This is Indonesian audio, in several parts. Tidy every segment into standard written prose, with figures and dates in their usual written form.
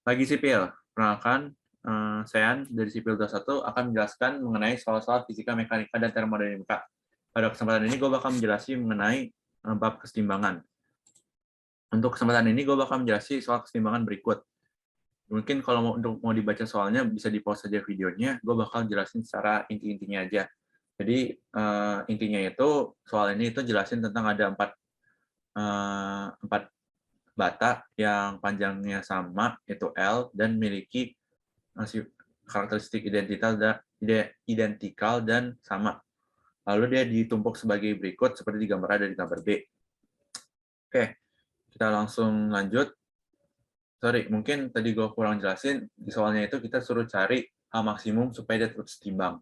Pagi Sipil, perkenalkan, saya dari Sipil 21 akan menjelaskan mengenai soal-soal fisika, mekanika, dan termodinamika. Pada kesempatan ini gue bakal menjelaskan mengenai bab kesetimbangan. Untuk kesempatan ini gue bakal menjelaskan soal kesetimbangan berikut. Mungkin kalau mau dibaca soalnya bisa di-pause saja videonya, gue bakal jelasin secara inti-intinya aja. Jadi intinya itu soal ini itu jelasin tentang ada empat bata yang panjangnya sama, yaitu L, dan memiliki karakteristik identikal dan sama. Lalu dia ditumpuk sebagai berikut seperti di gambar A dan di gambar B. Oke, kita langsung lanjut. Sorry, mungkin tadi gue kurang jelasin. Di soalnya itu kita suruh cari H maksimum supaya dia terus setimbang.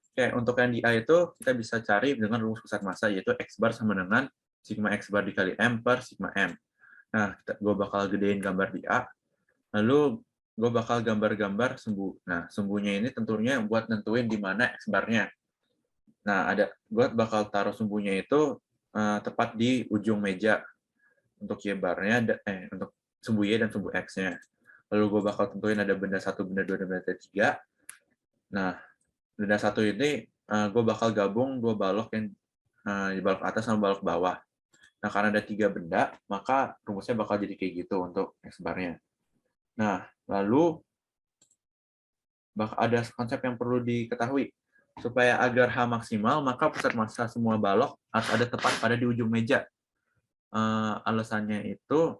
Oke, untuk yang di A itu kita bisa cari dengan rumus pusat massa, yaitu X bar sama dengan sigma X bar dikali M per sigma M. Nah, gue bakal gedein gambar di A. Lalu gue bakal gambar-gambar sumbu. Nah, sumbunya ini tentunya buat nentuin di mana X bar-nya. Nah, gue bakal taruh sumbunya itu tepat di ujung meja untuk Y bar-nya, untuk sumbu Y dan sumbu X-nya. Lalu gue bakal tentuin ada benda 1, benda 2, dan benda 3. Nah, benda 1 ini gue bakal gabung dua balok yang di balok atas sama balok bawah. Nah, karena ada 3 benda, maka rumusnya bakal jadi kayak gitu untuk X bar-nya. Nah, lalu ada konsep yang perlu diketahui. Supaya agar H maksimal, maka pusat massa semua balok harus ada tepat pada di ujung meja. Alasannya itu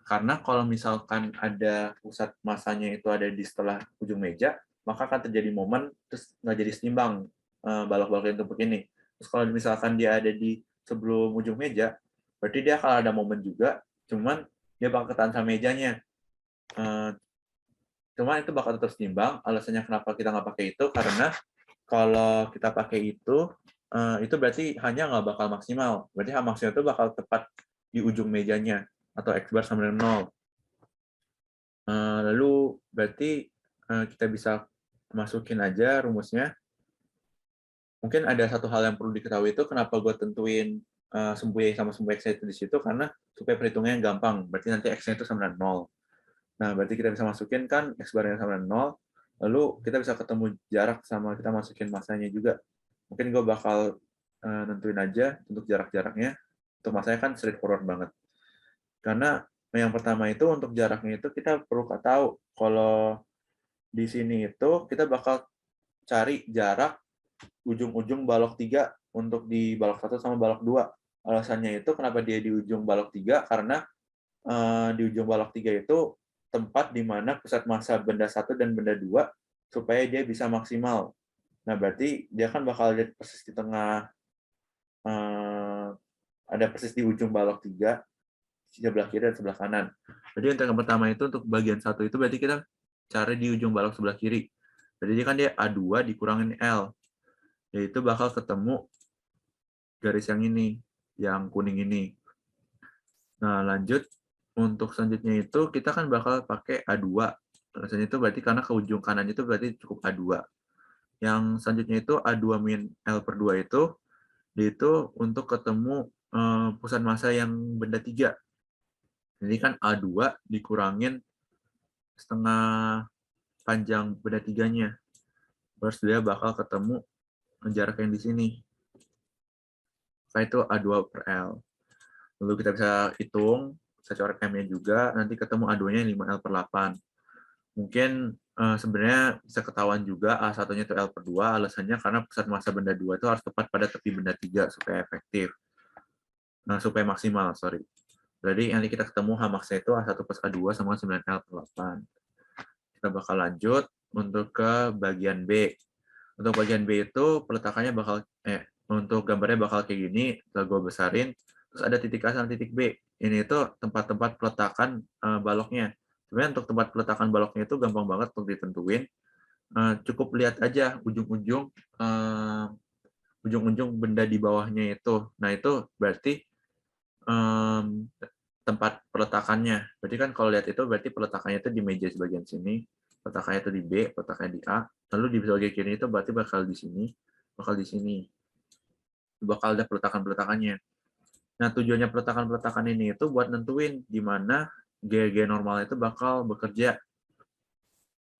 karena kalau misalkan ada pusat massanya itu ada di setelah ujung meja, maka akan terjadi momen terus nggak jadi seimbang balok-balok yang tumpuk ini. Terus kalau misalkan dia ada di sebelum ujung meja, berarti dia akan ada momen juga, cuman dia bakal ketahan sama mejanya. Cuma itu bakal tetap seimbang. Alasannya kenapa kita nggak pakai itu karena kalau kita pakai itu berarti hanya nggak bakal maksimal. Berarti H maksimal itu bakal tepat di ujung mejanya, atau X bar sama dengan 0. Lalu berarti kita bisa masukin aja rumusnya. Mungkin ada satu hal yang perlu diketahui itu kenapa gue tentuin sumbu Y sama sumbu X itu di situ, karena supaya perhitungannya gampang. Berarti nanti X-nya itu sama dengan 0. Nah, berarti kita bisa masukin kan X bar-nya sama dengan 0, lalu kita bisa ketemu jarak sama kita masukin masanya juga. Mungkin gue bakal nentuin aja untuk jarak-jaraknya. Untuk masanya kan straightforward banget. Karena yang pertama itu untuk jaraknya itu kita perlu tahu kalau di sini itu kita bakal cari jarak ujung-ujung balok 3 untuk di balok 1 sama balok 2. Alasannya itu kenapa dia di ujung balok 3, karena di ujung balok 3 itu tempat di mana pusat massa benda 1 dan benda 2 supaya dia bisa maksimal. Nah, berarti dia kan bakal lihat persis di tengah, ada persis di ujung balok 3, sebelah kiri dan sebelah kanan. Jadi untuk yang pertama itu untuk bagian 1 itu berarti kita cari di ujung balok sebelah kiri. Jadi kan dia A2 dikurangin L. Yaitu bakal ketemu garis yang ini, yang kuning ini. Nah, lanjut. Untuk selanjutnya itu kita kan bakal pakai A2. Alasannya itu berarti karena ke ujung kanan itu berarti cukup A2. Yang selanjutnya itu A2 min L per 2 itu untuk ketemu pusat massa yang benda 3. Jadi kan A2 dikurangin setengah panjang benda 3-nya. Terus dia bakal ketemu jarak yang di sini. Nah, itu A2 per L. Lalu kita bisa hitung, bisa coret M-nya juga, nanti ketemu A2-nya 5L per 8. Mungkin sebenarnya bisa ketahuan juga A1-nya itu L per 2, alasannya karena pusat massa benda 2 itu harus tepat pada tepi benda 3 supaya efektif. Nah, supaya maksimal, sorry. Jadi nanti kita ketemu H max itu A1 plus A2 sama 9L per 8. Kita bakal lanjut untuk ke bagian B. Untuk bagian B itu peletakannya untuk gambarnya bakal kayak gini, setelah gue besarin, terus ada titik A sama titik B. Ini itu tempat-tempat peletakan baloknya. Sebenarnya untuk tempat peletakan baloknya itu gampang banget untuk ditentuin. Cukup lihat aja ujung-ujung benda di bawahnya itu. Nah, itu berarti tempat peletakannya. Berarti kan kalau lihat itu berarti peletakannya itu di meja sebagian sini, peletakannya itu di B, peletakannya di A, lalu di bagian kiri itu berarti bakal di sini, bakal di sini. Bakal ada peletakan-peletakannya. Nah, tujuannya peletakan-peletakan ini itu buat nentuin di mana G normal itu bakal bekerja.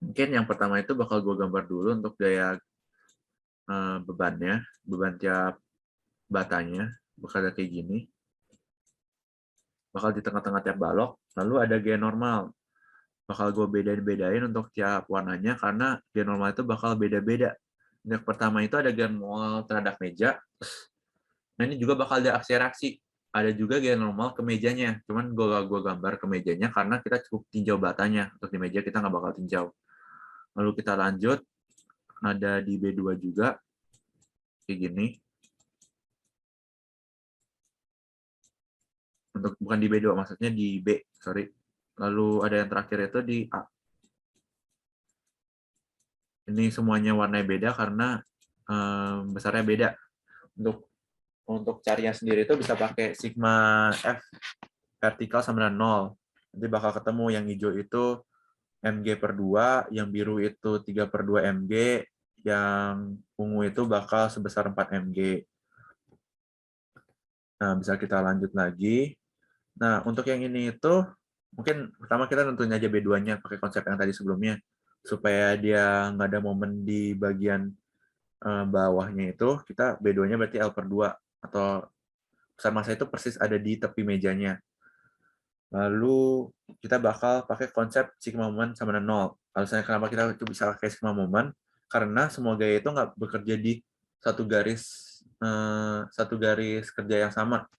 Mungkin yang pertama itu bakal gue gambar dulu untuk gaya bebannya, beban tiap batanya bakal kayak gini. Bakal di tengah-tengah tiap balok, lalu ada G normal. Bakal gue bedain untuk tiap warnanya karena G normal itu bakal beda-beda. Yang pertama itu ada G normal terhadap meja. Nah ini juga bakal ada aksi-reaksi. Ada juga G normal ke mejanya. Cuman gue gambar ke mejanya karena kita cukup tinjau batanya. Untuk di meja kita nggak bakal tinjau. Lalu kita lanjut, ada di B2 juga, kayak gini. Bukan di B2, maksudnya di B, sorry. Lalu ada yang terakhir itu di A. Ini semuanya warnanya beda karena besarnya beda. Untuk carinya sendiri itu bisa pakai sigma F vertikal sama dengan 0. Nanti bakal ketemu yang hijau itu mg/2, yang biru itu 3/2 mg, yang ungu itu bakal sebesar 4 mg. Nah, bisa kita lanjut lagi. Nah, untuk yang ini itu, mungkin pertama kita tentuin aja B2-nya pakai konsep yang tadi sebelumnya, supaya dia nggak ada momen di bagian bawahnya itu, kita B2-nya berarti L/2, atau besar massa itu persis ada di tepi mejanya. Lalu kita bakal pakai konsep sigma moment sama dengan 0. Alasannya kenapa kita bisa pakai sigma moment, karena semua gaya itu nggak bekerja di satu garis kerja yang sama.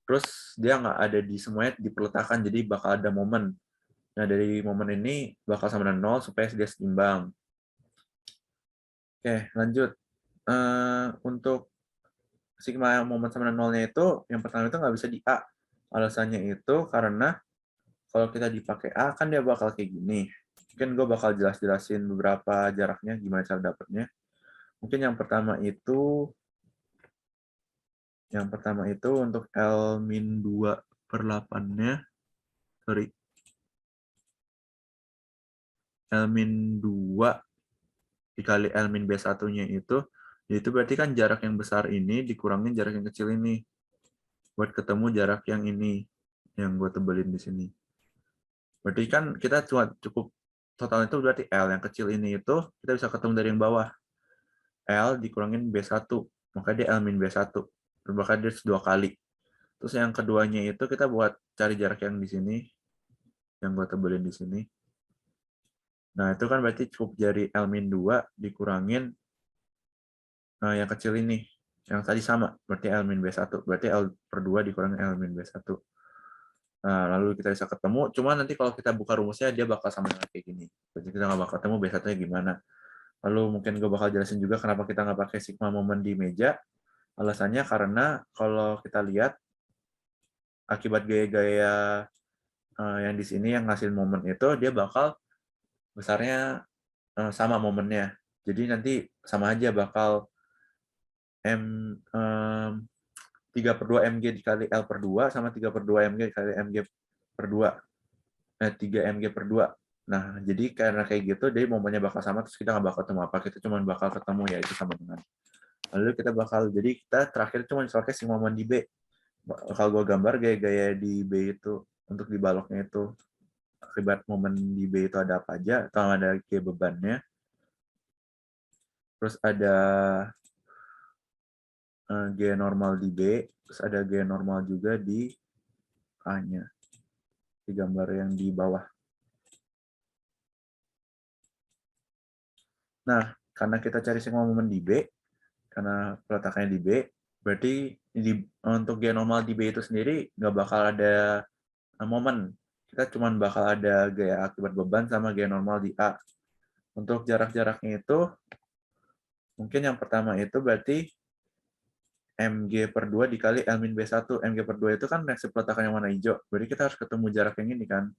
Terus dia nggak ada di semuanya diperletakkan, jadi bakal ada momen. Nah, dari momen ini bakal sama dengan 0 supaya dia seimbang. Oke, lanjut. Untuk sigma momen sama dengan 0-nya itu, yang pertama itu nggak bisa di A. Alasannya itu karena kalau kita dipakai A, kan dia bakal kayak gini. Mungkin gue bakal jelasin beberapa jaraknya, gimana cara dapetnya. Mungkin yang pertama itu untuk L-2/8-nya, sorry, L-2 dikali L-B1-nya itu berarti kan jarak yang besar ini dikurangin jarak yang kecil ini. Buat ketemu jarak yang ini, yang gue tebelin di sini. Berarti kan kita cukup total itu berarti L yang kecil ini itu kita bisa ketemu dari yang bawah. L dikurangin B1, maka dia L-B1. Maka dia 2 kali. Terus yang keduanya itu kita buat cari jarak yang di sini, yang gue tebelin di sini. Nah, itu kan berarti cukup dari L-2 dikurangin yang kecil ini. Yang tadi sama, berarti L-B1. Berarti L/2 dikurangin L-B1. Nah, lalu kita bisa ketemu, cuma nanti kalau kita buka rumusnya, dia bakal sama dengan kayak gini. Jadi kita nggak bakal ketemu B1-nya gimana. Lalu mungkin gue bakal jelasin juga kenapa kita nggak pakai sigma moment di meja. Alasannya karena kalau kita lihat, akibat gaya-gaya yang di sini yang ngasih momen itu, dia bakal besarnya sama momennya. Jadi nanti sama aja bakal 3/2 mg dikali L/2 sama 3/2 mg dikali mg/2. 3 mg/2. Nah, jadi karena kayak gitu, jadi momennya bakal sama, terus kita nggak bakal ketemu apa, kita cuma bakal ketemu yaitu sama dengan. Lalu kita terakhir cuma pakai sigma moment di B. Kalau gue gambar gaya-gaya di B itu, untuk di baloknya itu, akibat momen di B itu ada apa aja, atau ada G bebannya. Terus ada G normal di B, terus ada G normal juga di A-nya. Di gambar yang di bawah. Nah, karena kita cari sigma moment di B, karena peletakannya di B, berarti untuk G normal di B itu sendiri nggak bakal ada momen. Kita cuma bakal ada gaya akibat beban sama G normal di A. Untuk jarak-jaraknya itu, mungkin yang pertama itu berarti mg/2 dikali L-B1. mg/2 itu kan reaksi peletakan yang warna hijau. Berarti kita harus ketemu jarak yang ini kan.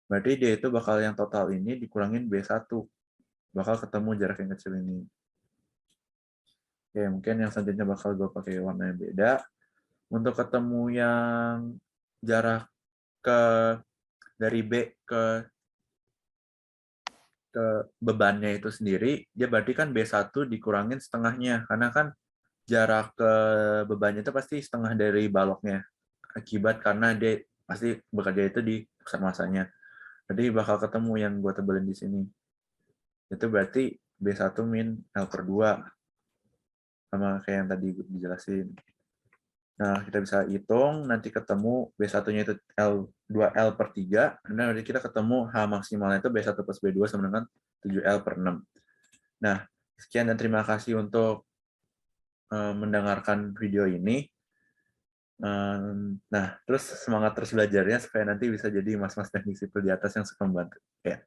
Berarti dia itu bakal yang total ini dikurangin B1. Bakal ketemu jarak yang kecil ini. Oke, mungkin yang selanjutnya bakal gue pakai warna yang beda. Untuk ketemu yang jarak dari B ke bebannya itu sendiri, dia berarti kan B1 dikurangin setengahnya. Karena kan jarak ke bebannya itu pasti setengah dari baloknya. Akibat karena dia pasti bekerja itu di pusat masanya. Jadi bakal ketemu yang gue tebelin di sini. Itu berarti B1 min L per 2. Sama kayak yang tadi dijelasin. Nah, kita bisa hitung, nanti ketemu B1-nya itu L2L per 3, dan nanti kita ketemu H maksimalnya itu B1 plus B2 sama dengan 7L per 6. Nah, sekian dan terima kasih untuk mendengarkan video ini. Nah, terus semangat terus belajarnya supaya nanti bisa jadi mas-mas teknik sipil di atas yang suka membantu. Ya.